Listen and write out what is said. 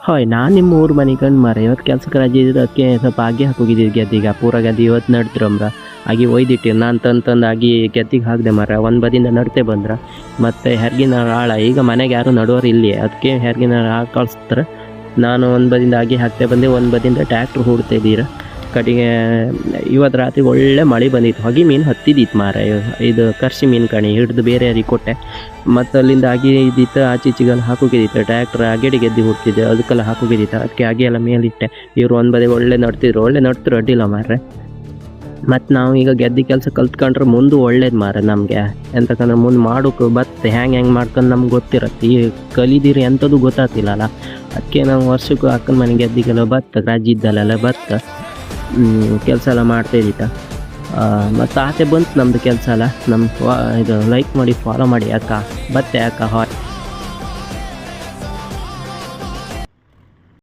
ಹೋಯ್ ನಾನು ನಿಮ್ಮ ಊರು ಮನೆ ಕಂಡು ಮಾರ ಇವತ್ತು ಕೆಲ್ಸಕ್ಕೆ ರಜೆ ಇದ್ರೆ ಅದಕ್ಕೆ ಸ್ವಲ್ಪ ಆಗಿ ಹಾಕೋಗಿದ್ದೀವಿ ಗೆದ್ದಿಗೆ ಪೂರ ಗದ್ದೆ ಇವತ್ತು ನಡ್ತಿರಮ್ರ ಆಗಿ ಒಯ್ದಿಟ್ಟಿರಿ ನಾನು ತಂದು ಆಗಿ ಗೆದ್ದಿಗೆ ಹಾಕಿದೆ ಮಾರ ಒಂದು ಬದಿಯಿಂದ ನಡ್ತೆ ಬಂದ್ರೆ ಮತ್ತು ಹೆರ್ಗಿನ ಆಳ ಈಗ ಮನೆಗೆ ಯಾರು ನಡುವರು ಇಲ್ಲಿ ಅದಕ್ಕೆ ಹೆರ್ಗಿನ ಆಳ ಕಳಿಸ್ತಾರೆ. ನಾನು ಒಂದು ಬದಿಯಿಂದ ಆಗಿ ಹಾಕ್ತೆ ಬಂದೆ, ಒಂದು ಬದಿಯಿಂದ ಟ್ಯಾಕ್ಟ್ರ್ ಹೂಡ್ತಾಯಿದ್ದೀರ ಕಡೆಗೆ. ಇವತ್ತು ರಾತ್ರಿ ಒಳ್ಳೆ ಮಳೆ ಬಂದಿತ್ತು, ಹೊಗೆ ಮೀನು ಹತ್ತಿದ್ದಿತ್ತು ಮಾರ. ಇದು ಕರ್ಷಿ ಮೀನು ಕಣಿ ಹಿಡಿದು ಬೇರೆ ಯಾರಿಗೆ ಕೊಟ್ಟೆ. ಮತ್ತು ಅಲ್ಲಿಂದ ಆಗಿ ಇದ್ದಿತ್ತು ಆಚೀಚೆಗೆಲ್ಲ ಹಾಕೋಗಿದ್ದಿತ್ತು. ಟ್ಯಾಕ್ಟ್ರ್ ಅಗೆಡಿ ಗೆದ್ದು ಹುಡ್ತಿದ್ದೆ ಅದಕ್ಕೆಲ್ಲ ಹಾಕೋಗಿದ್ದಿತ್ತು. ಅದಕ್ಕೆ ಆಗಿ ಎಲ್ಲ ಮೇಲಿಟ್ಟೆ. ಇವರು ಒಂದು ಬದಿ ಒಳ್ಳೆ ನಡ್ತಿದ್ರು ಅಡ್ಡಿಲ್ಲ ಮಾರ್ರೆ. ಮತ್ತು ನಾವು ಈಗ ಗೆದ್ದಿ ಕೆಲಸ ಕಲ್ತ್ಕೊಂಡ್ರೆ ಮುಂದೆ ಒಳ್ಳೇದು ಮಾರ ನಮಗೆ. ಎಂತಕಂದ್ರೆ ಮುಂದೆ ಮಾಡೋಕೆ ಬತ್ತೆ ಹೆಂಗೆ ಮಾಡ್ಕೊಂಡು ನಮ್ಗೆ ಗೊತ್ತಿರತ್ತೆ. ಈ ಕಲಿದಿರಿ ಎಂಥದ್ದು ಗೊತ್ತಾಗ್ತಿಲ್ಲಲ್ಲ. ಅದಕ್ಕೆ ನಾವು ವರ್ಷಕ್ಕೂ ಅಕ್ಕನ ಮನೆ ಗೆದ್ದಿಗೆಲ್ಲ ಬತ್ತ ರಜೆ ಇದ್ದಲ್ಲೆಲ್ಲ ಬತ್ತ ಕೆಲಸ ಎಲ್ಲ ಮಾಡ್ತಾಯಿದ್ದಿತ್ತ. ಮತ್ತು ಆಸೆ ಬಂತು ನಮ್ಮದು ಕೆಲಸ ಎಲ್ಲ. ನಮ್ಮ ಇದು ಲೈಕ್ ಮಾಡಿ ಫಾಲೋ ಮಾಡಿ ಅಕ್ಕ. ಬತ್ತೆ ಅಕ್ಕ ಹಾಯ್.